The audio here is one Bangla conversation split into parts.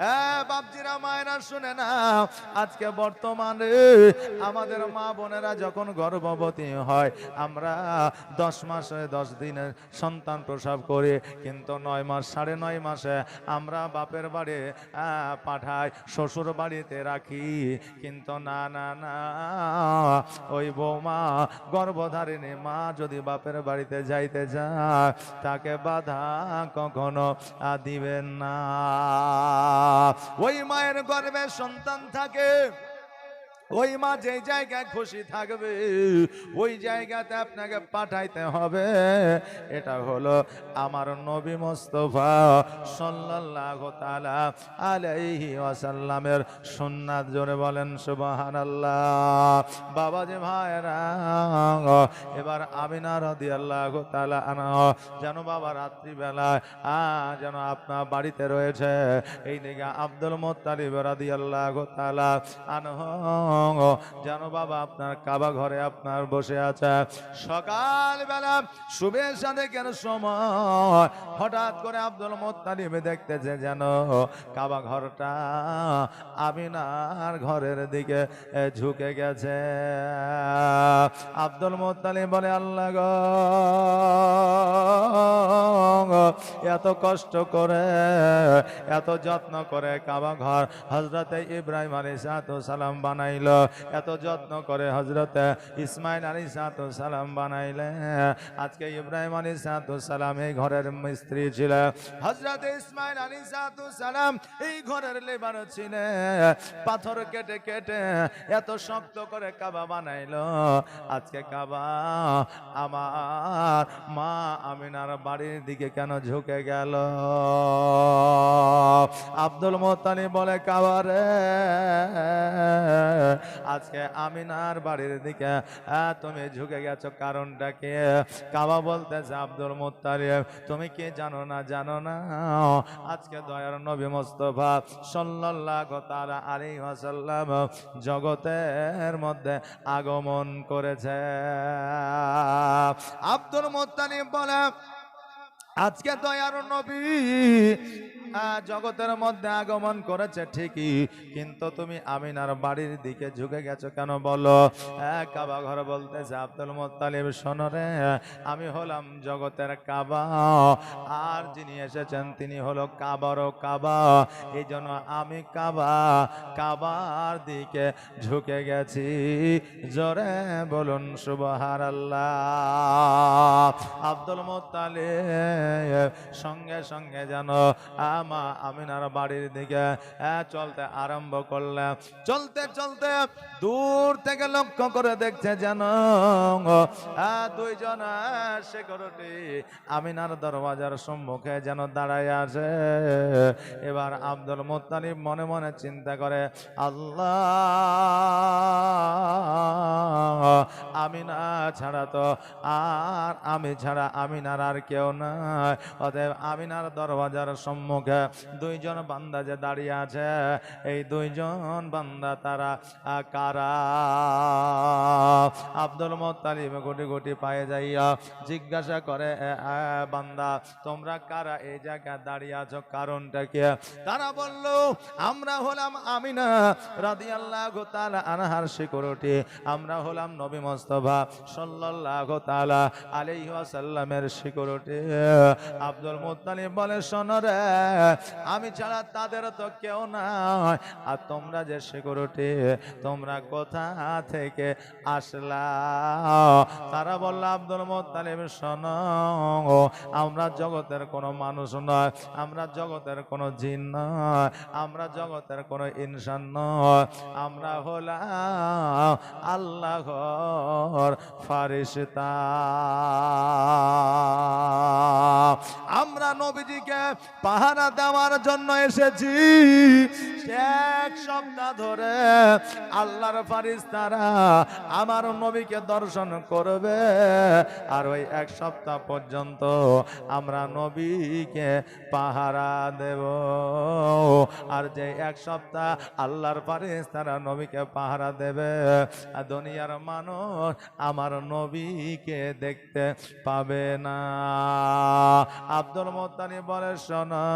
হ্যাঁ বাপজিরা মায়েরা শুনে না, আজকে বর্তমানে আমাদের মা বোনেরা যখন গর্ভবতী হয়, আমরা 10 মাসে 10 দিনের সন্তান প্রসব করি, কিন্তু 9 মাস 9.5 মাসে আমরা বাপের বাড়ি পাঠাই, শ্বশুর বাড়িতে রাখি। কিন্তু না না না, ওই বৌমা গর্ভধারিণী মা যদি বাপের বাড়িতে যাইতে যায়, তাকে বাধা কখনো দিবেন না। ওই মায়ের গর্ভে সন্তান থাকে, ওই মা যে জায়গায় খুশি থাকবে ওই জায়গাতে আপনাকে পাঠাইতে হবে। এটা হলো আমার নবী মুস্তাফা সাল্লাল্লাহু তাআলা আলাইহি ওয়াসাল্লামের সুন্নাত। জোরে বলেন সুবহানাল্লাহ। বাবাজি ভাইরা, এবার আমিনা রাদিয়াল্লাহু তাআলা আনহা যেন বাবা রাত্রিবেলায় যেন আপনার বাড়িতে রয়েছে, এই দিকে আব্দুল মুত্তালিব রাদিয়াল্লাহু তাআলা আনহু যেন বাবা আপনার কাবা ঘরে আপনার বসে আছে। সকালবেলা শুভের সাথে কেন সময় হঠাৎ করে আব্দুল মুত্তালিব দেখতেছে যেন কাবা ঘরটা আমিনার ঘরের দিকে ঝুঁকে গেছে। আব্দুল মুত্তালিব বলে, আল্লাহ গো, এত কষ্ট করে এত যত্ন করে কাবা ঘর হযরতে ইব্রাহিম আলাইহিস সালাম বানাইল, এত যত্ন করে হযরতে ইসমাইল আলাইহিস সালাম বানাইলে, আজকে ইব্রাহিম আলাইহিস সালাম এই ঘরের মিস্ত্রি ছিল, হযরতে ইসমাইল আলাইহিস সালাম এই ঘরের লেবার ছিলেন, পাথর কেটে কেটে এত শক্ত করে কাবা বানাইলো। আজকে কাবা আমার মা আমিনার বাড়ির দিকে কেন ঝুঁকে গেল? আব্দুল মুত্তালিব বলে, কাবা রে, আজকে আমিনার বাড়ির দিকে তুমি ঝুঁকে গেছো, কারণটা কি? কাবা বলতেছে, আব্দুল মুত্তালিব তুমি কি জানো না? জানো না আজকে দয়ার নবী মুস্তাফা সাল্লাল্লাহু তাআলা আলাইহি ওয়াসাল্লাম জগতের মধ্যে আগমন করেছে। আব্দুল মুত্তালিব বলে, আজকে দয়ার নবী জগতের মধ্যে আগমন করেছে ঠিকই, কিন্তু তুমি আমিনার বাড়ির দিকে ঝুঁকে গেছো কেন বলো? কাবা ঘর বলতেছে, আব্দুল মুত্তালিব শোনো রে, আমি হলাম জগতের কাবা, আর যিনি এসেছেন তিনি হলো কাবারও কাবা, এই জন্য আমি কাবার দিকে ঝুঁকে গেছি। জোরে বলুন সুবহানাল্লাহ। আব্দুল মুত্তালিব সঙ্গে সঙ্গে যেন মা আমিনার বাড়ির দিকে চলতে আরম্ভ করলেন। চলতে চলতে দূর থেকে লক্ষ্য করে দেখছে যেন দুইজন সিকিউরিটি আমিনার দরওয়াজার সম্মুখে যেন দাঁড়ায় আছে। এবার আব্দুল মুত্তালিব মনে মনে চিন্তা করে, আল্লাহ, আমিনা ছাড়া তো আর আমি ছাড়া আমিনার আর কেউ নাই, অতএব আমিনার দরওয়াজার সম্মুখে দুইজন বান্দা যে দাঁড়িয়ে আছে, এই দুইজন বান্দা তারা কারা? আব্দুল মুত্তালিব গুটি গুটি পায়ে যাইয়া জিজ্ঞাসা করে, বান্দা তোমরা কারা এই জায়গায় দাঁড়িয়ে আছো, কারণটা কি? তারা বলল, আমরা হলাম আমিনা রাদিয়াল্লাহু তাআলা আনহার সিকিউরিটি, আমরা হলাম নবী মুস্তাফা সাল্লাল্লাহু তাআলা আলাইহি ওয়াসাল্লামের সিকিউরিটি। আব্দুল মুত্তালিব বলে, শোনো রে, আমি ছাড়া তাদের তো কেউ নাই, আর তোমরা যে সিকিউরিটি, তোমরা কোথা থেকে আসলা? তারা বলল, আব্দুল মুত্তালিব শোনো, আমরা জগতের কোনো মানুষ নয়, আমরা জগতের কোনো জিন নয়, আমরা জগতের কোনো ইনসান নয়, আমরা হলাম আল্লাহর ফারিস্তা। আমরা নবীজিকে পাহারা দেওয়ার জন্য এসেছি। এক সপ্তাহ ধরে আল্লাহর ফারিস্তারা আমার নবীকে দর্শন করবে, আর ওই এক সপ্তাহ পর্যন্ত আমরা নবীকে পাহারা দেব। আর যে এক সপ্তাহ আল্লাহর ফারিস্তারা নবীকে পাহারা দেবে, দুনিয়ার মানুষ আমার নবীকে দেখতে পাবে না। আব্দুল মুত্তালিব বলে, শোনো,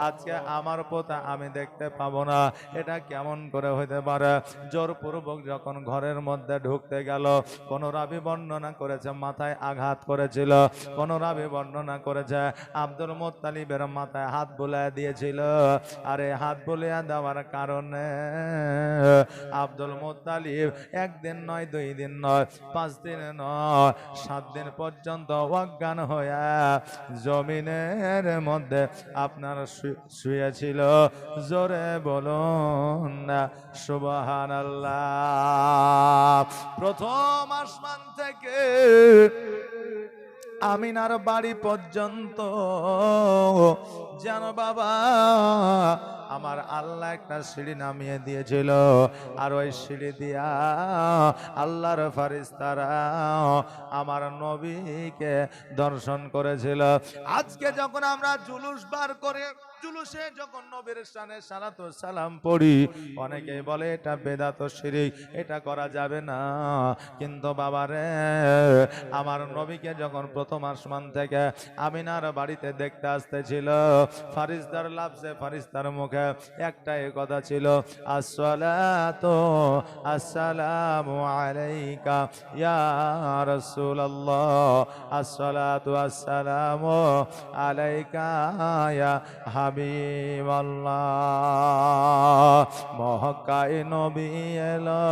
আজকে আমার পোতা আমি দেখতে পাবো না, এটা কেমন করে হইতে পারে? জোরপূর্বক যখন ঘরের মধ্যে ঢুকতে গেল, কোন রাবি বর্ণনা করেছে মাথায় আঘাত করেছিল, কোন রাবি বর্ণনা করেছে আব্দুল মুত্তালিবের মাথায় হাত বুলায় দিয়েছিল। আর এই হাত বুলিয়ে দেওয়ার কারণে আব্দুল মুত্তালিব একদিন নয়, 2 দিন নয়, 5 দিন নয়, 7 দিন পর্যন্ত অজ্ঞান হয়ে জমিনের মধ্যে আপনার শুয়েছিল। জোরে বলুন না সুবহানাল্লাহ। প্রথম আসমান থেকে আমিনার বাড়ি পর্যন্ত যেন বাবা আমার আল্লাহ একটা সিঁড়ি নামিয়ে দিয়েছিল, আর ওই সিঁড়ি দিয়া আল্লাহর ফারিস্তারা আমার নবীকে দর্শন করেছিল। আজকে যখন আমরা জুলুস বার করে জুলুসে যখন নবীর শানে সালাতু সালাম পড়ি, অনেকেই বলে এটা বেদাত শিরক, এটা করা যাবে না। কিন্তু বাবারে, আমার নবীকে যখন প্রথম আসমান থেকে আমিনার বাড়িতে দেখতে আসতেছিল, ফারিস্তার লাফজে ফারিস্তার মুখে একটাই কথা ছিল, আসসালাতু আসসালামু আলাইকা ইয়া রাসূলুল্লাহ, আসসালাতু আসসালামু আলাইকা ইয়া হাবিবাল্লাহ। মক্কায় নবী এলো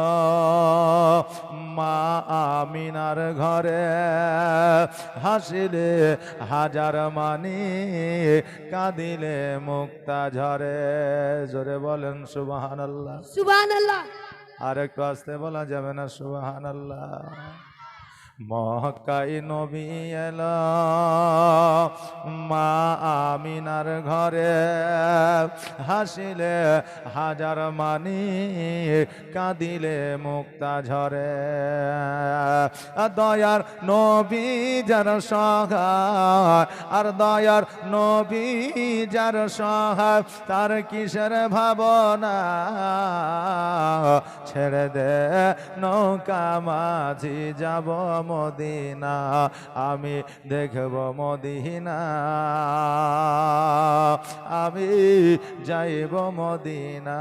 মা আমিনার ঘরে, হাসিলে হাজার মানি, কাঁদিলে মুক্তা ঝরে। জোরে বলেন সুবহানাল্লাহ। সুবহানাল্লাহ। আর একটু আসতে বলা যাবে না সুবহানাল্লাহ? মক্কায় নবী এলো মা আমিনার ঘরে, হাসিলে হাজার মানি, কাঁদিলে মুক্তা ঝরে। দয়ার নবী যার সহায়, আর দয়ার নবী যার সহায়, তার কিসের ভাবনা? ছেড়ে দে নৌকা মাঝি, যাব মদিনা, আমি দেখব মদিনা, আমি যাইব মদিনা,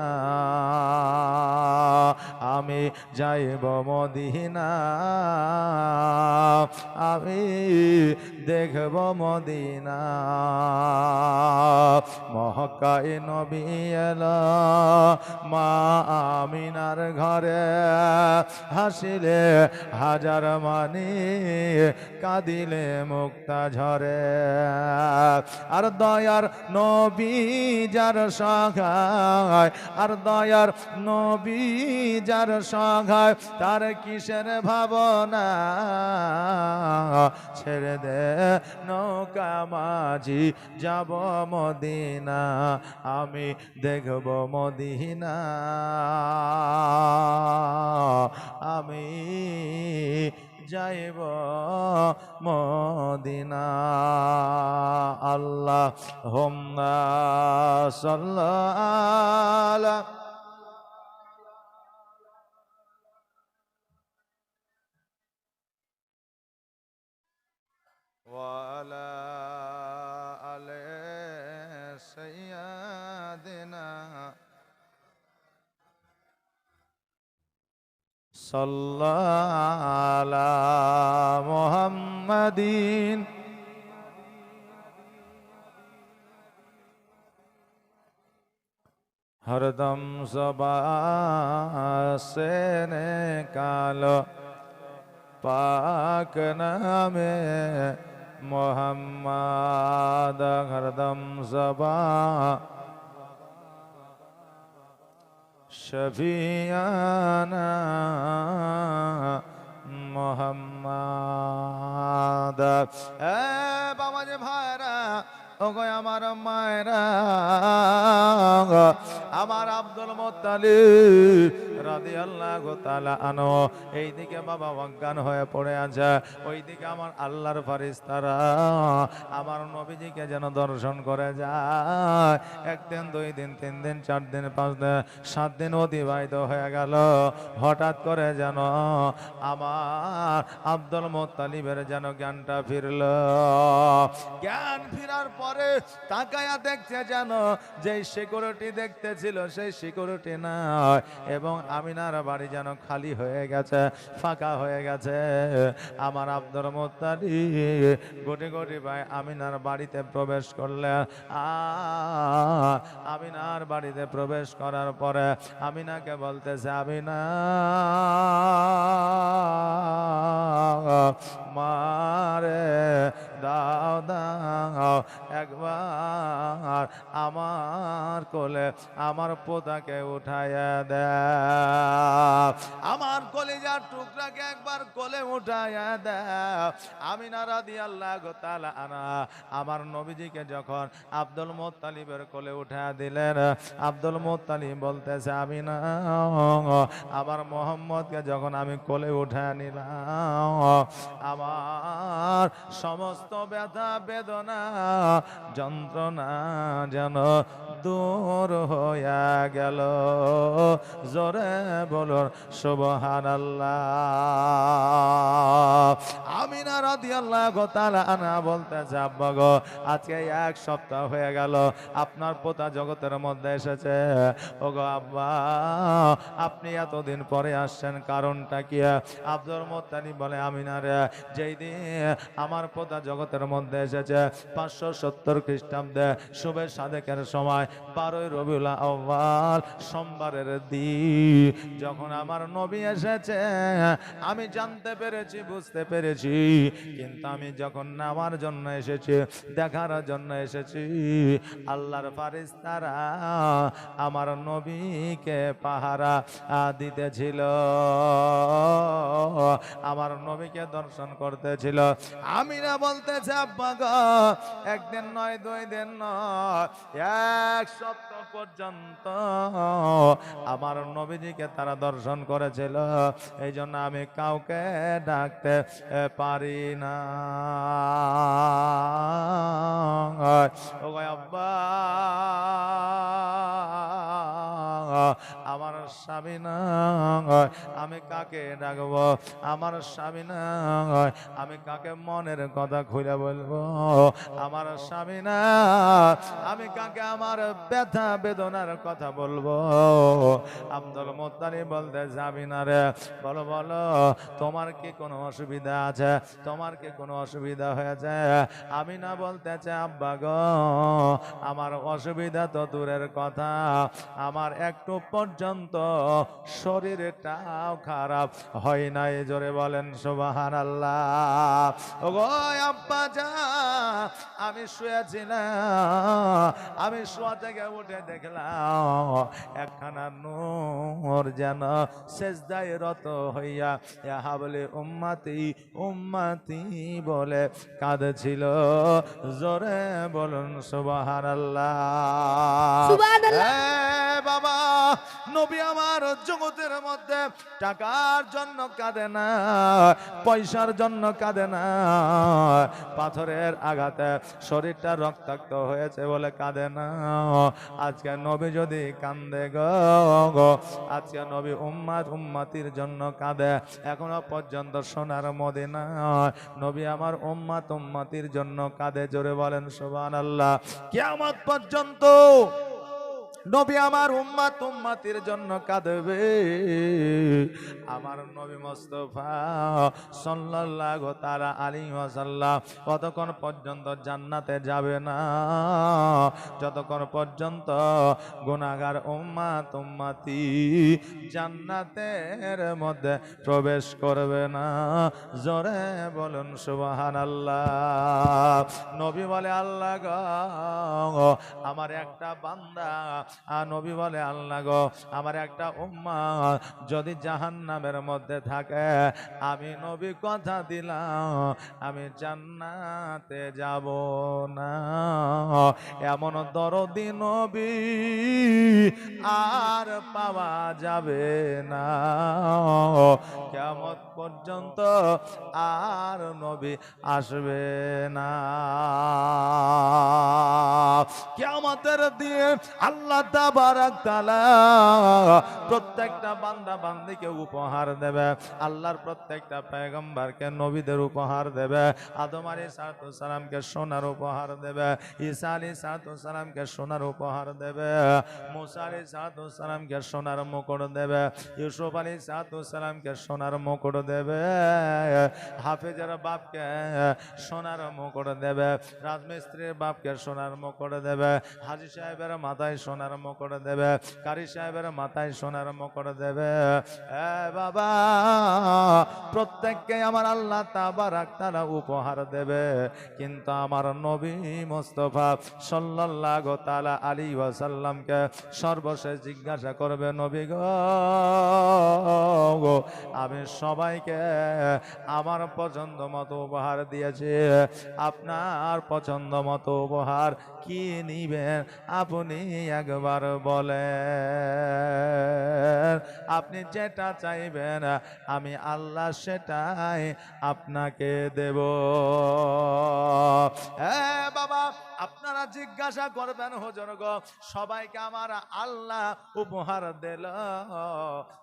আমি যাইব মদিনা, আমি দেখব মদিনা। মক্কায় নবী এলো মা আমিনার ঘরে, হাসিলে হাজার মানি, কাঁদিলে মুক্তা ঝরে। আর দয়ার নবী যার সহায়, আর দয়ার নবী যার সহায়, তার কিসের ভাবনা? ছেড়ে দে নৌকা মাঝি, যাব মদিনা, আমি দেখব মদিনা, আমি যাইব মদিনা। আল্লাহুম্মা সাল্লি وعلى آل سيدنا صلى على محمد हरदम ज़बान से निकालो पाक नामे मोहम्मद, हरदम ज़बान शफियाना मोहम्मद। बाबा जी भाईरा, ওগো আমার মায়েরা, আমার আব্দুল মুত্তালিব রাদিয়াল্লাহু তাআলা আনহু এইদিকে বাবা অজ্ঞান হয়ে পড়ে আছে, ওইদিকে আমার আল্লাহর ফেরেশতারা আমার নবীজিকে যেন দর্শন করে যায়। একদিন, 2 দিন, 3 দিন, 4 দিন, 5 দিন, 7 দিন অতিবাহিত হয়ে গেল। হঠাৎ করে যেন আমার আব্দুল মুত্তালিবের যেন জ্ঞানটা ফিরল। জ্ঞান ফেরার পরে তাকায়া দেখছে যেন যেই সিকিউরিটি দেখতেছিল সেই সিকিউরিটি নয়, এবং আমিনার বাড়ি যেন খালি হয়ে গেছে, ফাঁকা হয়ে গেছে। আমার আব্দুল মুত্তালিব গোটি গোটি ভাই আমিনার বাড়িতে প্রবেশ করলেন। আমিনার বাড়িতে প্রবেশ করার পরে আমিনাকে বলতেছে, আমিনা মারে দাও দাও একবার আমার কোলে আমার পোতাকে উঠাইয়া দাও, আমার কলিজার টুকরাকে একবার কোলে উঠাইয়া দাও। আমিনা রাদিয়াল্লাহু তাআলা আনহা আমার নবীজিকে যখন আব্দুল মুত্তালিবের কোলে উঠাইয়া দিলেন, আব্দুল মুত্তালিব বলতেছে, আমিনা আমার মোহাম্মদকে যখন আমি কোলে উঠাইয়া নিলাম, আমার সমস্ত ব্যথা বেদনা যন্ত্রণা যেন দূর হইয়া গেল। জোরে বলুন সুবহানাল্লাহ। আমিনা রাদিয়াল্লাহু তাআলা আনহা বলতেছে, আব্বা গো আজকে 1 সপ্তাহ হয়ে গেল আপনার পোতা জগতের মধ্যে এসেছে। ওগো আব্বা, আপনি এতদিন পরে আসছেন, কারণটা কি? আব্দুল মুত্তালিব বলে, আমিনা রে, যেই দিন আমার পোতা জগতের মধ্যে এসেছে 570 খ্রিস্টাব্দে শুভে সাদেকের সময় 12ই রবিউল আউয়াল সোমবারের দিন যখন আমার নবী এসেছে, আমি জানতে পেরেছি, বুঝতে পেরেছি, কিন্তু আমি যখন নামার জন্য এসেছি, দেখার জন্য এসেছি, আল্লাহর ফেরেশতারা আমার নবীকে পাহারা দিতেছিল, আমার নবীকে দর্শন করতেছিল। আমিনা বলতেছে, আব্বা গো একদিন নয়, 2 দিন নয়, 1 সপ্তাহ পর্যন্ত আমার নবীজিকে তারা দর্শন করেছিল। এই জন্য আমি কাউকে ডাকতে পারি না। ও আব্বা, আমার স্বামী নয়, আমি কাকে ডাকবো? আমার স্বামী নয়, আমি কাকে মনের কথা খুলে বলবো? আমার স্বামী না, আমি কাকে আমার ব্যথা বেদনার কথা বলবো? আব্দুল মুত্তালিব বলতে, যাবি না রে, বলো বলো তোমার কি কোনো অসুবিধা আছে? তোমার কি কোনো অসুবিধা হয়েছে? আমি না বলতেছে, আব্বা গো আমার অসুবিধা তো দূরের কথা, আমার একটু পর্যন্ত শরীরটাও খারাপ হয় নাই। জোরে বলেন সুবহানাল্লাহ। ওগো আব্বা জান, আমি শুয়েছিলাম, আমি শোয়া থেকে উঠে দেখলাম একখানা নূর যেন সেজদায় রত হইয়া ইয়া হাবলি উম্মতি উম্মতি বলে কাঁদছিল। জোরে বলুন সুবহানাল্লাহ। সুবহানাল্লাহ। বাবা, নবী আমার জগতের মধ্যে টাকার জন্য কাঁদে না, পয়সার জন্য কাঁদে না, পাথরের আঘাতে শরীরটা রক্তাক্ত হয়েছে বলে কাঁদে না। আজকে নবী যদি কাঁদে গো, আজকে নবী উম্মাত উম্মাতির জন্য কাঁদে। এখনো পর্যন্ত সোনার মদিনা নবী আমার উম্মাত উম্মাতির জন্য কাঁদে। জোরে বলেন সুবহানাল্লাহ। কিয়ামত পর্যন্ত নবী আমার উম্মাত উম্মাতির জন্য কাঁদবে। আমার নবী মুস্তাফা সাল্লাল্লাহু তাআলা আলাইহি ওয়াসাল্লাম কতক্ষণ পর্যন্ত জান্নাতে যাবে না, যতক্ষণ পর্যন্ত গুনাহগার উম্মাত উম্মাতি জান্নাতের মধ্যে প্রবেশ করবে না। জোরে বলুন সুবহানাল্লাহ। নবী বলে, আল্লাহ গো আমার একটা বান্দা আর নবী বলে আল্লাহ গো আমার একটা উম্মত যদি জাহান্নামের মধ্যে থাকে আমি নবী কথা দিলাম আমি জান্নাতে যাব না। এমন দরদি নবী আর পাওয়া যাবে না কিয়ামত পর্যন্ত আর নবী আসবে না। কিয়ামতের দিন আল্লাহ তাবারক তাআলা প্রত্যেকটা বান্দা বান্দীকে উপহার দেবে। আল্লাহর প্রত্যেকটা পয়গম্বরকে নবীদের উপহার দেবে। আদম আলাইহিস সালামকে সোনার উপহার দেবে, ঈসা আলাইহিস সালামকে সোনার উপহার দেবে, মুসা আলাইহিস সালামকে সোনার মুকুট দেবে, ইউসুফ আলাইহিস সালামকে সোনার মুকুট দেবে, হাফেজের বাপকে সোনার মুকুট দেবে, রাজমিস্ত্রির বাপকে সোনার মুকুট দেবে, হাজী সাহেবের মাথায় সোনার মুকুট দেবে, কারি সাহেবের মাথায় সোনার মুকুট দেবে। বাবা প্রত্যেককে আমার আল্লাহ তাবারক তাআলা উপহার দেবে, কিন্তু আমার নবী মুস্তাফা সাল্লাল্লাহু তাআলা আলাইহি ওয়াসাল্লামকে সর্বশেষ জিজ্ঞাসা করবে, নবী গো আমি সবাইকে আমার পছন্দ মতো উপহার দিয়েছি, আপনার পছন্দ মতো উপহার কি নিবেন আপনি একবার বলেন। আপনি যেটা চাইবেন আমি আল্লাহ সেটাই আপনাকে দেব। বাবা আপনারা জিজ্ঞাসা করবেন হুজুর গো সবাইকে আমার আল্লাহ উপহার দিল,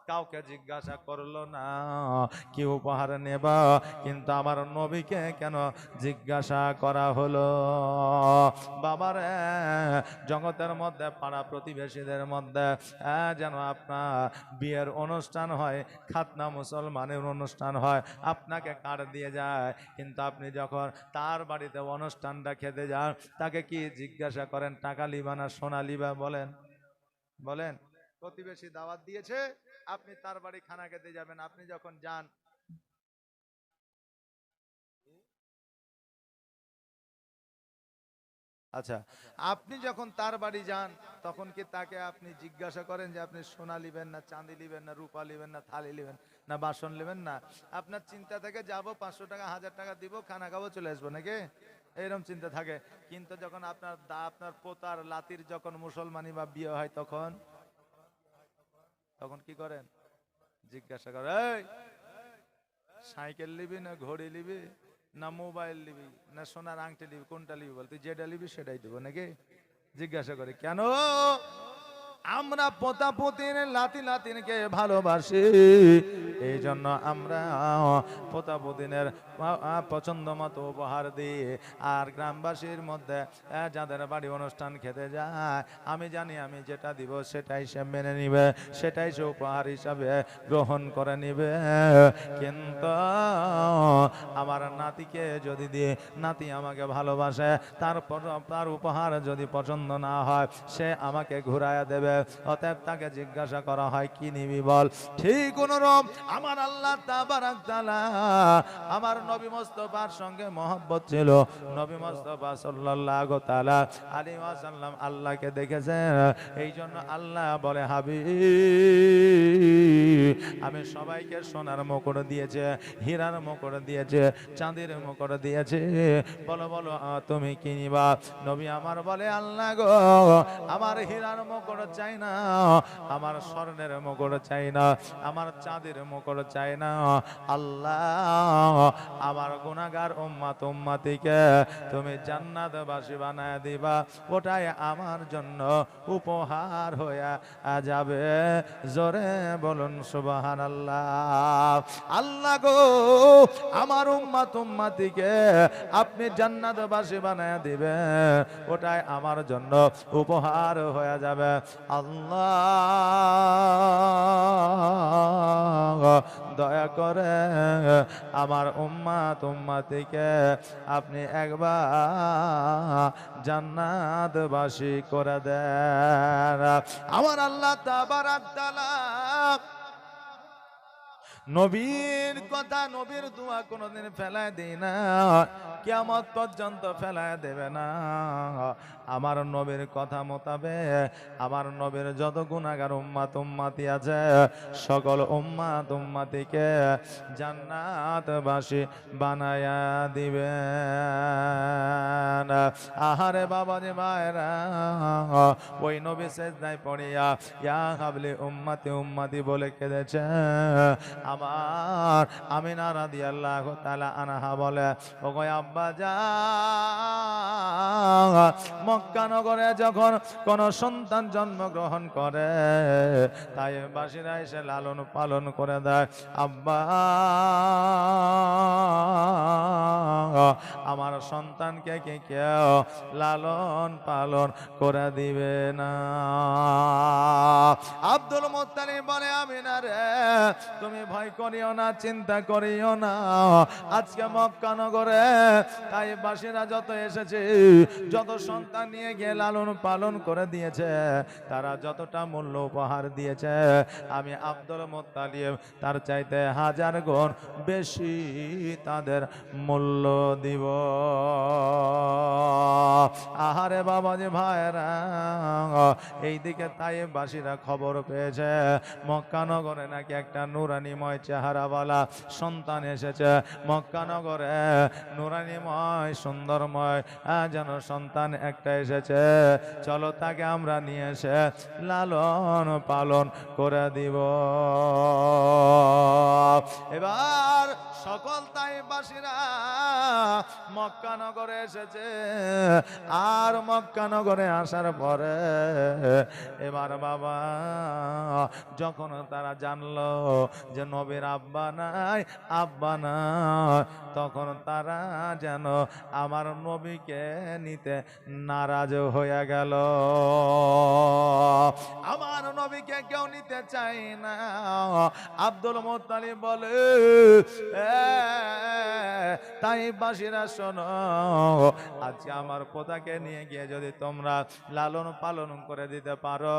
কাউকে জিজ্ঞাসা করলো না কি উপহার নেব, কিন্তু আমার নবীকে কেন জিজ্ঞাসা করা হলো? বাবারে জগতের মধ্যে পাড়া প্রতিবেশীদের মধ্যে যেন আপনার বিয়ের অনুষ্ঠান হয়, খাতনা মুসলমানের অনুষ্ঠান হয়, আপনাকে কার্ড দিয়ে যায়, কিন্তু আপনি যখন তার বাড়িতে অনুষ্ঠানটা খেতে যান তাকে কি জিজ্ঞাসা করেন টাকা লিবা না সোনা লিবা? বলেন বলেন। প্রতিবেশী দাওয়াত দিয়েছে, আপনি তার বাড়ি খানা খেতে যাবেন, আপনি যখন যান আচ্ছা আপনি যখন তার বাড়ি যান তখন কি তাকে আপনি জিজ্ঞাসা করেন যে আপনি সোনা লিবেন না চাঁদি লিবেন না রূপা লিবেন না থালি লিবেন না বাসন লিবেন? না, আপনার চিন্তা থেকে যাবো 500 টাকা 1000 টাকা দিব খানা খাবো চলে আসবো নাকি, এইরকম চিন্তা থাকে। কিন্তু যখন আপনার পোতার লাতির যখন মুসলমানি বা বিয়ে হয় তখন তখন কি করেন? জিজ্ঞাসা করেন এই সাইকেল লিবি না ঘড়ি লিবি না মোবাইল লিবি না সোনার আংটি লিবি, কোনটা লিবি বল? তুই যেটা লিবি সেটাই দেবো নাকি? জিজ্ঞাসা করে কেন? আমরা পোতা পুতির লাতি লাতিনকে ভালোবাসি, এই জন্য আমরা পোতা পুতিনের পছন্দ মতো উপহার দিই। আর গ্রামবাসীর মধ্যে যাদের বাড়ি অনুষ্ঠান খেতে যায় আমি জানি আমি যেটা দিব সেটাই সে মেনে নিবে, সেটাই সে উপহার হিসাবে গ্রহণ করে নিবে। কিন্তু আমার নাতিকে যদি দিয়ে নাতি আমাকে ভালোবাসে, তারপর তার উপহার যদি পছন্দ না হয় সে আমাকে ঘুরাইয়া দেবে। অতএব তাকে জিজ্ঞাসা করা হয় কি নিবি বল। ঠিক অনুরূপ আমার আল্লাহ তাবারক তাআলা আমার নবী মুস্তাফার সঙ্গে মহব্বত ছিল। নবী মুস্তাফা সাল্লাল্লাহু তাআলা আলাইহি ওয়াসাল্লাম আল্লাহকে দেখেছেন, এই জন্য আল্লাহ বলে হাবিব আমি সবাইকে সোনার মুকুট দিয়েছে, হীরার মুকুট দিয়েছে, চাঁদের মুকুট দিয়েছে, বলো বলো তুমি কি নিবা? নবী আমার বলে আল্লাহ গো আমার হীরার মুকুট চাই না, আমার স্বর্ণের মুকুট চাই না, আমার চাঁদের মুকুট চাই না। আল্লাহ আমার গুনাহগার উম্মত উম্মতিকে তুমি জান্নাতবাসী বানায় দিবা, ওটাই আমার জন্য উপহার হয়ে যাবে। জোরে বলুন সুবহানাল্লাহ। আল্লাহ গো আমার উম্মত উম্মতিকে আপনি জান্নাতবাসী বানায় দিবেন, ওটাই আমার জন্য উপহার হয়ে যাবে। আল্লাহ দয়া করে আমার উম্মত উম্মতিকে আপনি একবার জান্নাতবাসী করে দেন। আমার আল্লাহ তাবারক তাআলা নবীর কথা নবীর দোয়া কোনোদিন ফেলায় দেই না, কিয়ামত পর্যন্ত ফেলায় দেবে না। আমার নবীর কথা মোতাবেক আমার নবীর যত গুনাহগার উম্মাত উম্মাতি আছে সকল উম্মাত উম্মাতিকে জান্নাতবাসী বানায়া দিবেন। আহারে বাবা যে ভাইরা, ওই নবী সেজদায় পড়িয়া ইয়া হাবলি উম্মতি উম্মতি বলে কেঁদেছে। আমার আমিনা রাদিয়াল্লাহু তাআলা আনহা বলে, ওগো আব্বা যান, মক্কা নগরে যখন কোন সন্তান জন্মগ্রহণ করে তাই বাসীরা এসে লালন পালন করে দেয়। আব্বা আমার সন্তানকে কি কেউ লালন পালন করে দিবে না? আব্দুল মুত্তালিব বলে, আমিনা রে তুমি ভয় করিও না, চিন্তা করিও না। আজকে মক্কা নগরে তাই বাসীরা যত এসেছে, যত সন্তান নিয়ে গিয়ে লালন পালন করে দিয়েছে, তারা যতটা মূল্য উপহার দিয়েছে, আমি আব্দুল মুত্তালিব তার চাইতে 1000 গুণ বেশি তাদের মূল্য দিব। আহারে বাবা যে ভাইরা, এইদিকে তাইবাসীরা খবর পেয়েছে মক্কা নগরে নাকি একটা নুরানিময় চেহারাওয়ালা সন্তান এসেছে। মক্কা নগরে নুরানিময় সুন্দরময় যেন সন্তান একটা এসেছে, চলো তাকে আমরা নিয়ে এসে লালন পালন করে দিব। এবার সকল তাইবাসীরা মক্কা নগরে এসেছে। আর মক্কা নগরে আসার পরে এবার বাবা যখন তারা জানলো যে নবীর আব্বা নাই, তখন তারা যেন আমার নবীকে নিতে নারাজ হয়ে গেল। আমার নবীকে কেউ নিতে চাই না। আব্দুল মুত্তালিব বলে, তাইবাসীরা শোনো, আজকে আমার পোতাকে নিয়ে গিয়ে যদি তোমরা লালন পালন করে দিতে পারো,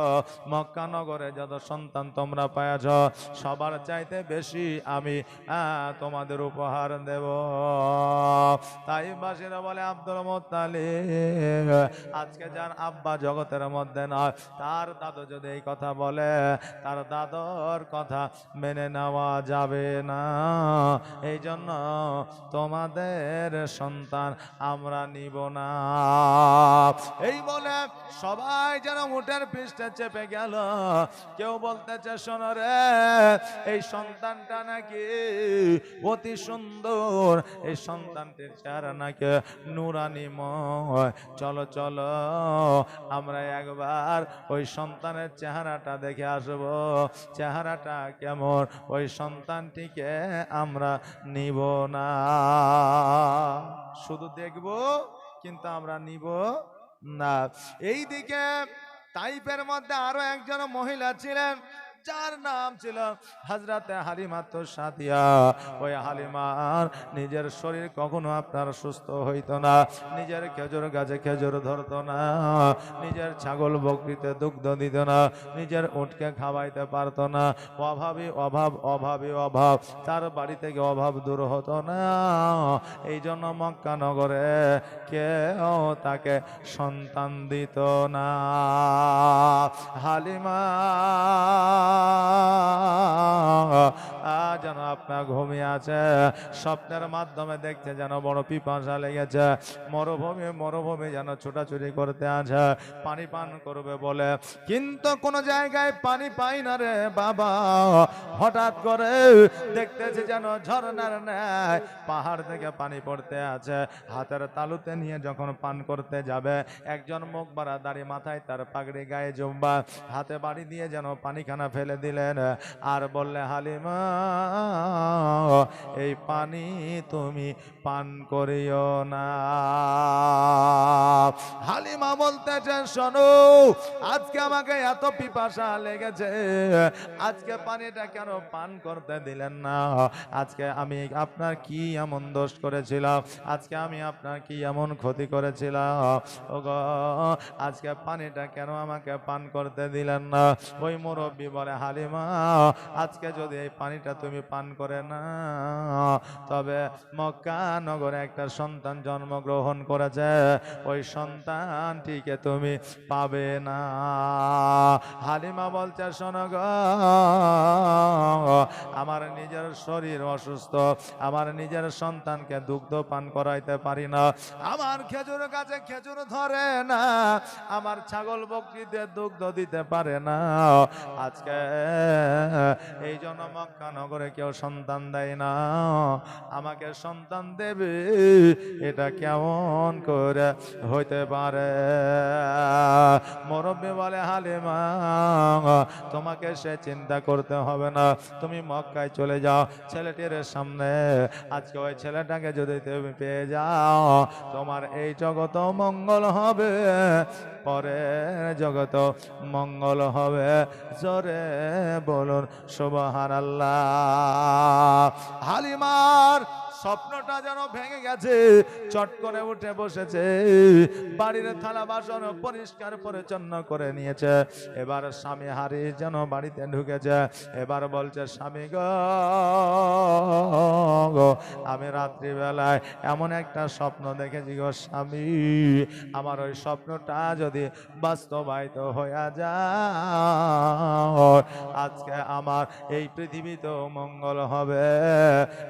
মক্কা নগরে যত সন্তান তোমরা পাইয়াছ সবার চাইতে বেশি আমি তোমাদের উপহার দেব। তাইবাসীরা বলে, আব্দুল মুত্তালিব আজকে যার আব্বা জগতের মধ্যে নয়, তার দাদু যদি এই কথা বলে, তার দাদর কথা মেনে নেওয়া যাবে না। এই জন্য তোমাদের সন্তান আমরা নিব না। এই বলে সবাই যেন উটের পৃষ্ঠে চেপে গেল। কেউ বলতেছে, শোনো রে, এই সন্তানটা নাকি অতি সুন্দর, এই সন্তানটির চেহারা নাকি নুরানিময়, চলো চলো আমরা একবার ওই সন্তানের চেহারাটা দেখে আসব, চেহারাটা কেমন, ওই সন্তানটিকে আমরা নিব না। শুধু দেখব কিন্তু আমরা নিব না। এইদিকে তাইফের মধ্যে আরো একজন মহিলা ছিলেন, যার নাম ছিল হযরতে হালিমাতুস সাদিয়া। ওই হালিমার নিজের শরীর কখনো আপনার সুস্থ হইতো না, নিজের খেজুর গাছে খেজুর ধরতো না, নিজের ছাগল বকরিতে দুগ্ধ দিত না, নিজের উটকে খাওয়াইতে পারতো না। অভাবী অভাব, অভাবী অভাব, তার বাড়ি থেকে অভাব দূর হতো না। এই জন্য মক্কা নগরে কেউ তাকে সন্তান দিত না। হালিমা যেন আপনার ঘুমিয়ে আছে, স্বপ্নের মাধ্যমে দেখছে যেন বড় পিপাসা লেগেছে, মরুভূমি যেন ছোটাছুটি করতে আছে, পানি পান করবে বলে, কিন্তু কোন জায়গায় পানি পাই না রে বাবা। হঠাৎ করে দেখতেছে যেন ঝর্ণার ন্যায় পাহাড় থেকে পানি পড়তে আছে। হাতের তালুতে নিয়ে যখন পান করতে যাবে, একজন মুখ বাড়া দাড়ি, মাথায় তার পাগড়ি, গায়ে জুব্বা, হাতে বাড়ি দিয়ে যেন পানিখানা ফেলে দিলেন আর বললে, হালিমা এই পানি তুমি পান করিও না। হালিমা বলতেছে, শোনো, আজকে আমাকে এত পিপাসা লেগেছে, আজকে পানিটা কেন পান করতে দিলেন না? আজকে আমি আপনার কি এমন দোষ করেছিলাম? আজকে আমি আপনার কি এমন ক্ষতি করেছিলাম? ওগো, আজকে পানিটা কেন আমাকে পান করতে দিলেন না? ওই মুরব্বী বলে, হালিমা আজকে যদি এই পানিটা এটা তুমি পান করে না। তবে মক্কা নগরে একটা সন্তান জন্মগ্রহণ করেছে, ওই সন্তানটিকে তুমি পাবে না। হালিমা বলছে, শোনো গো, আমার নিজের শরীর অসুস্থ, আমার নিজের সন্তানকে দুগ্ধ পান করাইতে পারি না, আমার খেজুর গাছে খেজুর ধরে না, আমার ছাগল বকরিদের দুগ্ধ দিতে পারে না। আজকে এই জন্য মক্কা নগরে কেউ সন্তান দেয় না, আমাকে সন্তান দেবে এটা কেমন করে হইতে পারে? মুরব্বি বলে, হালিমা তোমাকে সে চিন্তা করতে হবে না, তুমি মক্কায় চলে যাও, ছেলেটির সামনে আজকে ওই ছেলেটাকে যদি তুমি পেয়ে যাও, তোমার এই জগত মঙ্গল হবে, পরের জগত মঙ্গল হবে। জোরে বলুন সুবহানাল্লাহ। হালিমার স্বপ্নটা যেন ভেঙে গেছে, চট করে উঠে বসেছে, বাড়ির থালা বাসন পরিষ্কার পরিচ্ছন্ন করে নিয়েছে। এবার স্বামী হারিস যেন বাড়িতে ঢুকেছে, এবার বলছে, স্বামী গো, আমি রাত্রিবেলায় এমন একটা স্বপ্ন দেখেছি গো স্বামী, আমার ওই স্বপ্নটা যদি বাস্তবায়িত হয়ে যায়, আজকে আমার এই পৃথিবীতেও মঙ্গল হবে,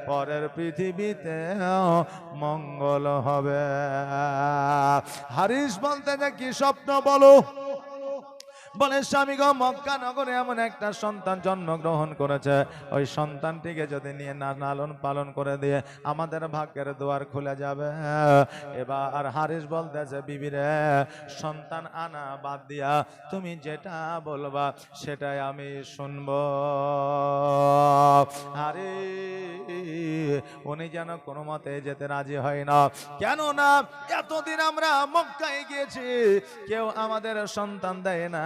পরের পৃথিবীতে মঙ্গল হবে। হারিস বলতে যে কি স্বপ্ন বলো? বলে, স্বামী গো, মক্কা নগরে এমন একটা সন্তান জন্মগ্রহণ করেছে, ওই সন্তানটিকে যদি নিয়ে লালন পালন করে দিয়ে আমাদের ভাগ্যের দুয়ার খুলে যাবে। এবার হারিস বলতেছে, বিবিরে, সন্তান আনা বাদ দিয়া তুমি যেটা বলবা সেটাই আমি শুনবো। আরে উনি যেন কোনো মতে যেতে রাজি হয় না, কেন না এতদিন আমরা মক্কায় গিয়েছি, কেউ আমাদের সন্তান দেয় না,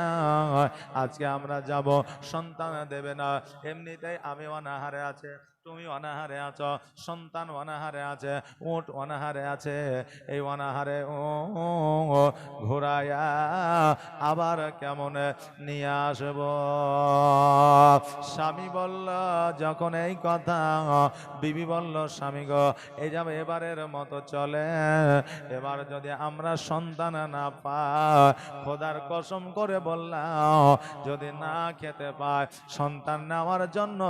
আজকে আমরা যাব, সন্তান দেবে না, এমনিতেই আমি অনাহারে আছে, তুমি অনাহারে আছো, সন্তান অনাহারে আছে, উট অনাহারে আছে, এই অনাহারে ঘুরাইয়া আবার কেমন নিয়ে আসব? স্বামী বলল যখন এই কথা, বিবি বলল, স্বামী গো, এই যাবে এবারের মতো চলে, এবার যদি আমরা সন্তান না পাই, খোদার কসম করে বললাম, যদি না খেতে পাই, সন্তান নেওয়ার জন্য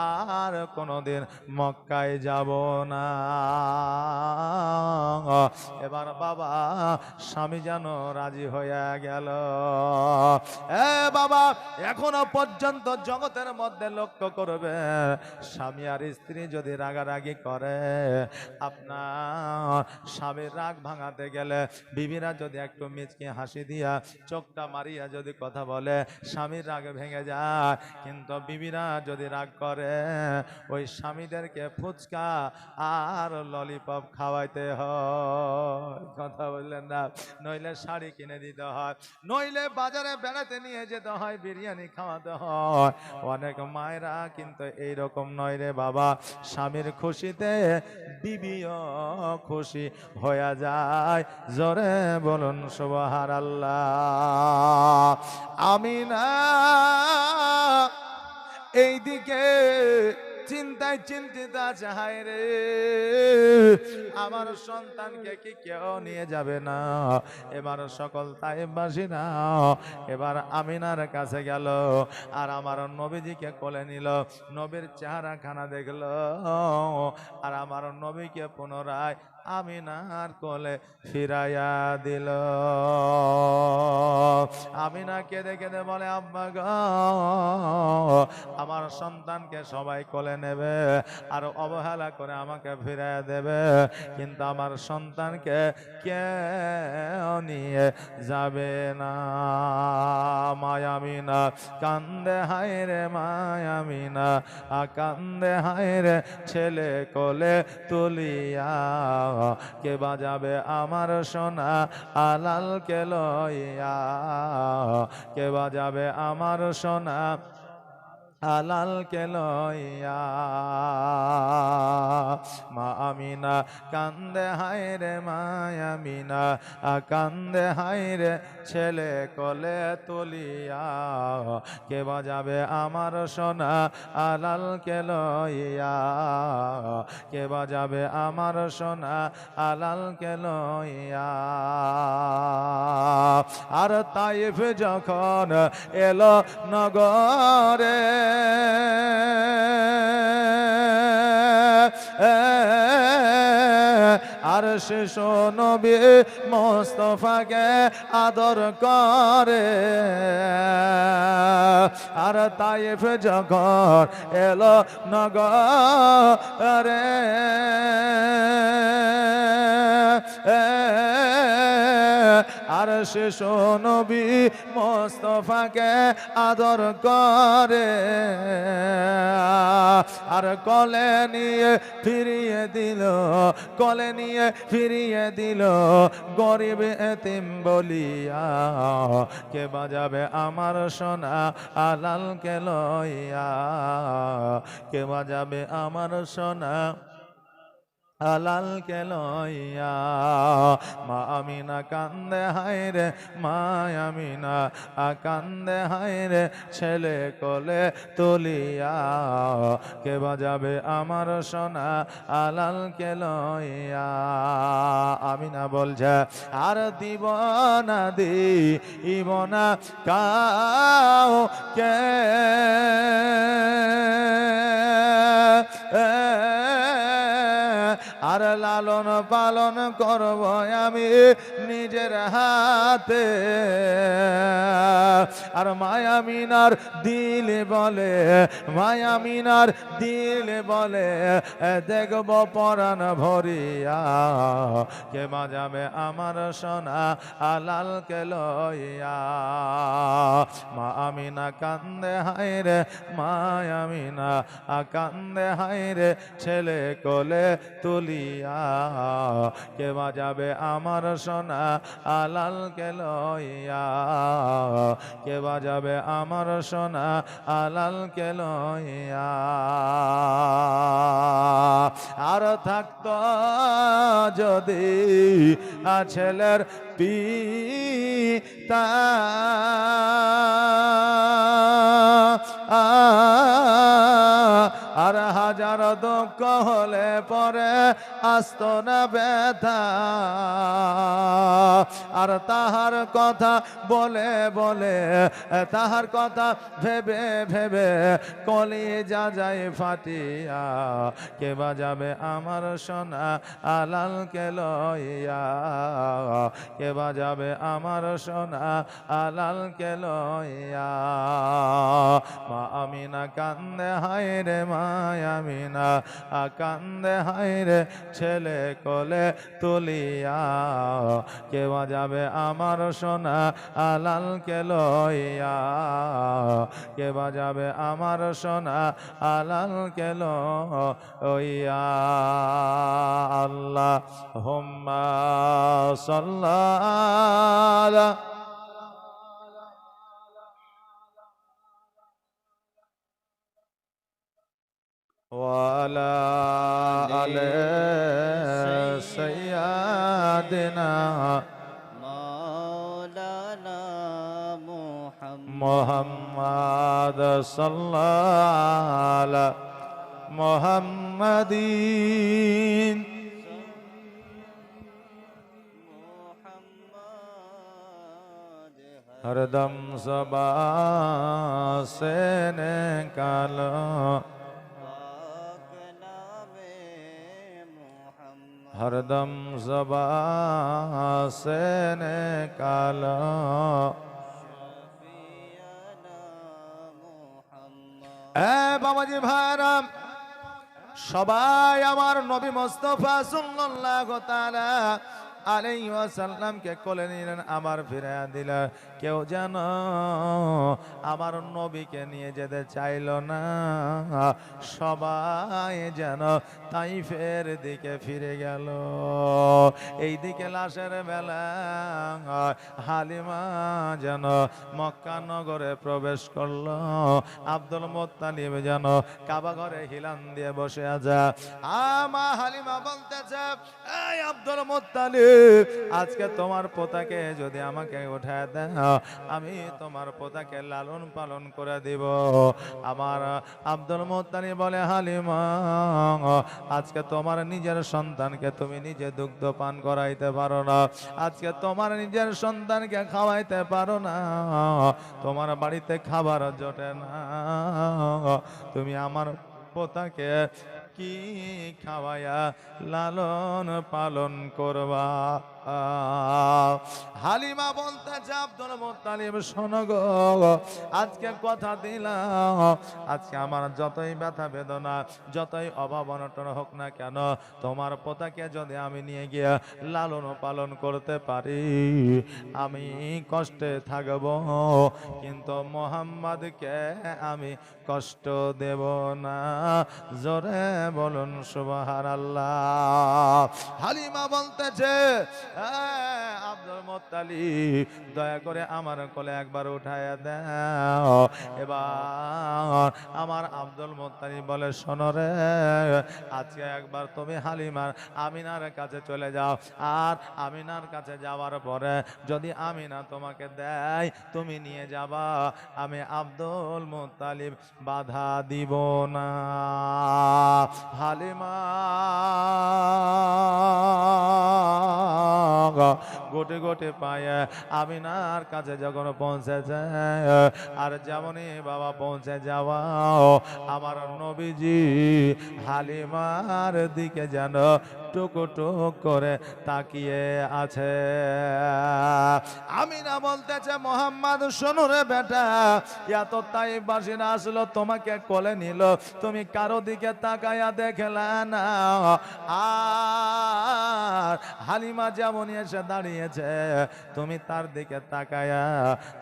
আর কোনোদিন মক্কায় যাব না। এবার বাবা স্বামী যেন রাজি হয়ে গেল। এ বাবা, এখনো পর্যন্ত জগতের মধ্যে লক্ষ্য করবে, স্বামী আর স্ত্রী যদি রাগারাগি করে, আপনার স্বামীর রাগ ভাঙাতে গেলে বিবিরা যদি একটু মিচকি হাসি দিয়া চোখটা মারিয়া যদি কথা বলে, স্বামীর রাগ ভেঙে যায়। কিন্তু বিবিরা যদি রাগ করে, ওই স্বামীদেরকে ফুচকা আর ললিপপ খাওয়াইতে হয়, কথা বললেন না, নইলে শাড়ি কিনে দিতে হয়, নইলে বাজারে বেড়াতে নিয়ে যেতে হয়, বিরিয়ানি খাওয়াতে হয়। অনেক মায়েরা কিন্তু এইরকম নয় রে বাবা, স্বামীর খুশিতে বিবিও খুশি হয়ে যায়। জোরে বলুন সুবহানাল্লাহ। আমিনা এইদিকে চিন্তায় চিন্তিত আছে, হায় রে, আমার সন্তানকে কি কেউ নিয়ে যাবে না? এবার সকল তাইবাসীরা এবার আমিনার কাছে গেল, আর আমার নবীজিকে কোলে নিল, নবীর চেহারা খানা দেখলো, আর আমার নবীকে পুনরায় আমিনার কোলে ফিরাইয়া দিল। আমিনা কেঁদে কেঁদে বলে, আব্বা গো, আমার সন্তানকে সবাই কোলে নেবে আর অবহেলা করে আমাকে ফিরাইয়া দেবে, কিন্তু আমার সন্তানকে কেউ নিয়ে যাবে না। মায়ামিনা কান্দে হায় রে, মায়ামিনা কান্দে হায় রে, ছেলে কোলে তুলিয়া, কে বাজাবে আমার সোনা আলালকে লইয়া, কে বাজাবে আমার সোনা আলালকে লইয়া মা আমিনা কান্দে হায়রে মা আমিনা কান্দে হায়রে ছেলে কোলে তুলিয়া কে বাজাবে আমার সোনা আলালকে লইয়া কে বাজাবে আমার সোনা আলালকে লইয়া আর তাইফ যখন এলো নগরে আর শিশু নবী মোস্তফাকে আদর করে আর তাইফ যখন এলো নগরে আর শিশু নবী মোস্তফাকে আদর করে আর কলে নিয়ে ফিরিয়ে দিল কলে নিয়ে ফিরিয়ে দিল গরিব এতিম বলিয়া কে বাজাবে আমার সোনা আলালকে লইয়া কে বাজাবে আমার সোনা আলালকে লইয়া মা আমিনা কান্দে হায়রে মা আমিনা কান্দে হায়রে ছেলে কোলে তুলিয়া কে বাজাবে আমার সোনা আলালকে লইয়া আমিনা বলছে আর দিব না দিব না কাও কে আর লালন পালন করব আমি নিজের হাতে আর মায়ামিনার দিল বলে মায়ামিনার দিল বলে দেখব পরাণ ভরিয়া কে বাজাবে আমার সোনা আলালকে লইয়া মা আমিনা কান্দে হায়রে মা আমিনা কান্দে হায়রে ছেলে কোলে তুলিয়া কে বাজাবে আমার সোনা আলালকে লইয়া কে বাজাবে আমার সোনা আলালকে লইয়া আর থাকতো যদি ছেলের পিতা আর হাজার দুঃখ হলে পরে আসত না ব্যথা আর তাহার কথা বলে বলে তাহার কথা ভেবে ভেবে কলিজা যায় ফাটিয়া কে বাজাবে আমার সোনা আলালকে লইয়া কে বাজাবে আমার সোনা আলালকে লইয়া মা আমিনা কান্দে হায়রে মা আমিনা কান্দে হায়রে ছেলে কোলে তুলিয়া কে বাজাবে আমার সোনা আলালকে লইয়া কে বাজাবে আমার সোনা আলালকে লইয়া আল্লাহ হুম্মা সাল্লাল্লাহু وعلى آل سيدنا مولانا محمد صلى الله على محمد हरदम सबा से निकालो हरदम ज़बा से निकालो বাবাজি ভাইরাম সবাই আমার নবী মুস্তাফা সাল্লাল্লাহু তাআলা আলাইহি ওয়াসাল্লামকে কোলে নিলেন, আবার ফিরে দিলেন। কেউ যেন আমার নবীকে নিয়ে যেতে চাইল না, সবাই যেন তাইফের দিকে ফিরে গেল। এই দিকে লাশের বেলা হালিমা যেন মক্কা নগরে প্রবেশ করলো। আব্দুল মুত্তালিব যেন কাবা ঘরে হিলান দিয়ে বসে আছে। আমা হালিমা বলতেছে, এই আব্দুল মুত্তালিব, আজকে তোমার পোতাকে যদি আমাকে উঠায় দাও, আমি তোমার পোতাকে লালন পালন করে দিব। আমার আব্দুল মুত্তালিব বলে, হালিমা, আজকে তোমার নিজের সন্তানকে তুমি নিজে দুগ্ধ পান করাইতে পারো না, আজকে তোমার নিজের সন্তানকে খাওয়াইতে পারো না, তোমার বাড়িতে খাবার জোটে না, তুমি আমার পোতাকে কি খাওয়াইয়া লালন পালন করবা? হালিমা বলতেছে, আব্দুল মুত্তালিব শোনো গো, আজকে কথা দিলাম, আজকে আমার যতই ব্যথা বেদনা, যতই অভাব অনটন হোক না কেন, তোমার পোতাকে যদি আমি নিয়ে গিয়ে লালন পালন করতে পারি, আমি কষ্টে থাকব, কিন্তু মোহাম্মদকে আমি কষ্ট দেব না। জোরে বলুন সুবহানাল্লাহ। হালিমা বলতেছে, আব্দুল মুত্তালিব, দয়া করে আমার কোলে একবার উঠায়া দাও। এবার আমার আব্দুল মুত্তালিব বলে, শোনো রে, আজকে একবার তুমি হালিমার আমিনার কাছে চলে যাও, আর আমিনার কাছে যাওয়ার পরে যদি আমিনা তোমাকে দেয় তুমি নিয়ে যাবা, আমি আব্দুল মুত্তালিব বাধা দিব না। হালিমা গোটে গোটে পায়ে আমিনার কাছে যখন পৌঁছেছে, আর যেমনই বাবা পৌঁছে যাওয়া, আমার নবীজি হালিমার দিকে যেন টুকুটুক করে তাকিয়ে আছে। আমিনা বলতেছে, মোহাম্মদ শোনো রে বেটা, এত তাইফবাসীরা আসলো, তোমাকে কোলে নিল, তুমি কারো দিকে তাকায়া দেখলা না, আর হালিমা যেমন এসে দাঁড়িয়েছে, তুমি তার দিকে তাকায়া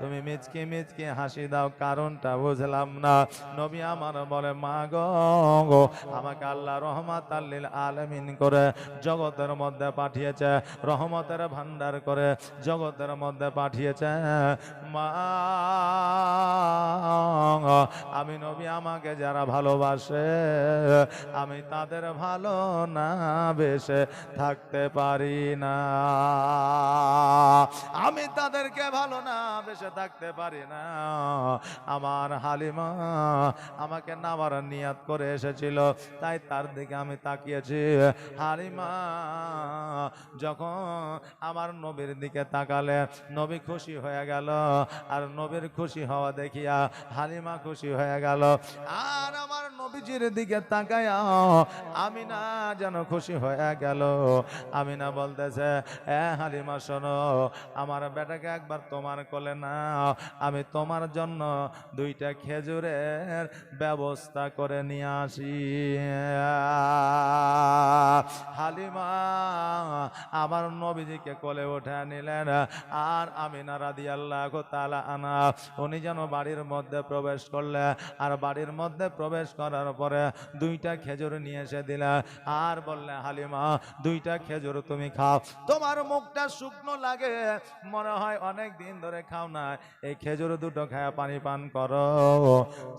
তুমি মিচকি মিচকি হাসি দাও, কারণটা বুঝলাম না। নবী আমার বলে, মা গো, আমাকে আল্লাহ রহমাতাল লিল আলামিন করে জগতের মধ্যে পাঠিয়েছে, রহমতের ভান্ডার করে জগতের মধ্যে পাঠিয়েছে। মা, আমি নবী, আমাকে যারা ভালোবাসে আমি তাদের ভালো না বেশে থাকতে পারি না, আমি তাদেরকে ভালো না বেশে থাকতে পারি না। আমার হালিমা আমাকে নামার নিয়াত করে এসেছিল, তাই তার দিকে আমি তাকিয়েছি। হালিমা যখন আমার নবীর দিকে তাকালে, নবী খুশি হয়ে গেল, আর নবীর খুশি হওয়া দেখিয়া হালিমা খুশি হয়ে গেল। আর আমার নবীজির দিকে তাকায়া আমিনা যেন খুশি হয়ে গেল। আমিনা বলতেছে, হালিমা শোনো, আমার বেটাকে একবার তোমার কোলে নাও, আমি তোমার জন্য 2টা খেজুরের ব্যবস্থা করে নিয়ে আসি। হালিমা আমার নবীজিকে কোলে উঠে নিলেন, আর আমিনা রাদিয়াল্লাহু তাআলা আনহা উনি যেন বাড়ির মধ্যে প্রবেশ করলেন, আর বাড়ির মধ্যে প্রবেশ করার পরে 2টা খেজুর নিয়ে এসে দিলে, আর বললে, হালিমা 2টা খেজুর তুমি খাও, তোমার মুখটা শুকনো লাগে, মনে হয় অনেক দিন ধরে খাও না, এই খেজুর 2টো খায়া পানি পান করো,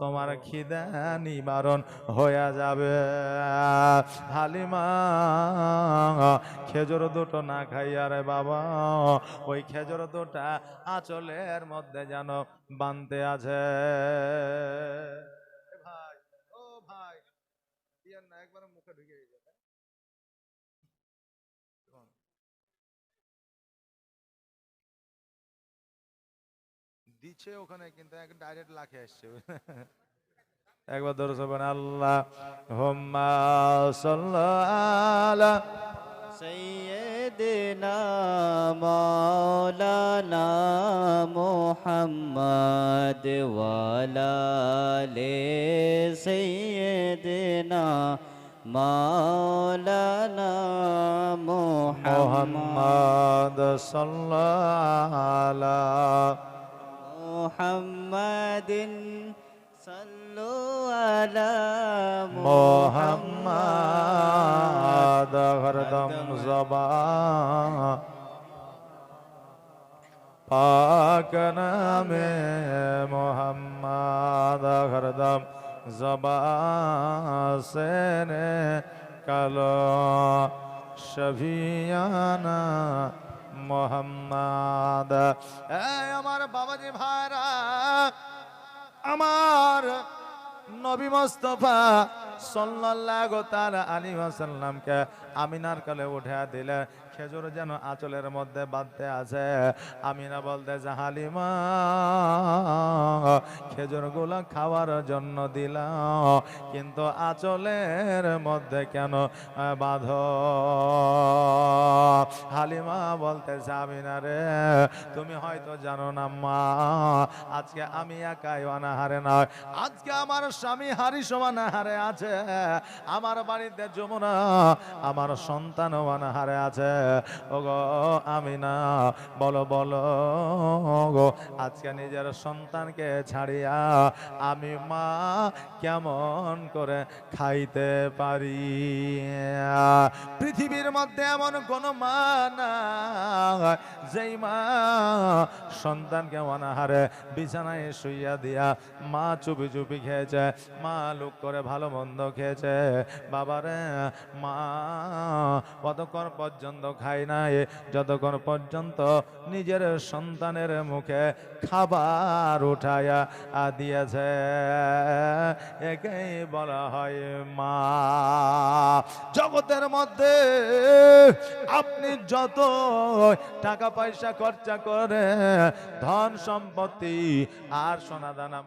তোমার খিদে নিবারণ হয়ে যাবে। হালিমা খেজুর 2টো না খাইয়া রে বাবা, ওই খেজুর 2টা আঁচলের মধ্যে যেন বানতে আছে। ভাই, ও ভাই, না একবার মুখে ঢুকে যাবে দিচ্ছে ওখানে, কিন্তু ডাইরেক্ট লাখে আসছে। একবার ধরে সবেন, আল্লাহ হুম্মা সাল্লাল্লাহু সৈয়দনা মাওলানা মুহাম্মদ ওয়ালা লে সৈয়দনা মাওলানা মোহাম্মদ সাল্লাল্লাহু মুহাম্মাদিন সাল্লু আলা মোহাম্মদ হরদম জবান পাক নামে মোহাম্মদ হরদম জবান সে নে কালো শফিয়ানা মোহাম্মদ। এই আমার বাবাজি ভাইরা, আমার নবী মুস্তাফা সাল্লাল্লাহু তাআলা আলাইহি ওয়াসাল্লামকে আমিনার কোলে উঠে দিলে খেজুর যেন আঁচলের মধ্যে বাঁধতে আছে। আমিনা বলতে যে হালিমা খেজুরগুলো খাওয়ার জন্য দিলাম, কিন্তু আঁচলের মধ্যে কেন বাঁধো? হালিমা বলতেছে আমিনা রে, তুমি হয়তো জানো না মা, আজকে আমি একাই অনাহারে নয়, আজকে আমার স্বামী হারিস অনাহারে আছে, আমার বাড়িতে যমুনা আমার সন্তানও অনাহারে আছে। ওগো আমিনা বলো বলো গো, আজকে নিজের সন্তানকে ছাড়িয়া আমি মা কেমন করে খাইতে পারি? পৃথিবীর মধ্যে এমন কোন মা নাই যেই মা সন্তানকে অনাহারে বিছানায় শুইয়া দিয়া মা চুপি চুপি খেয়েছে, মা লুক করে ভালো মন্দ খেয়েছে। বাবারে, মা কতক্ষণ পর্যন্ত খাই নাই, যতক্ষণ পর্যন্ত নিজের সন্তানের মুখে খাবার উঠাইয়া দিয়েছে, একেই বলা হয় মা। জগতের মধ্যে আপনি যত টাকা পয়সা খরচা করে, ধন সম্পত্তি আর সোনা দানা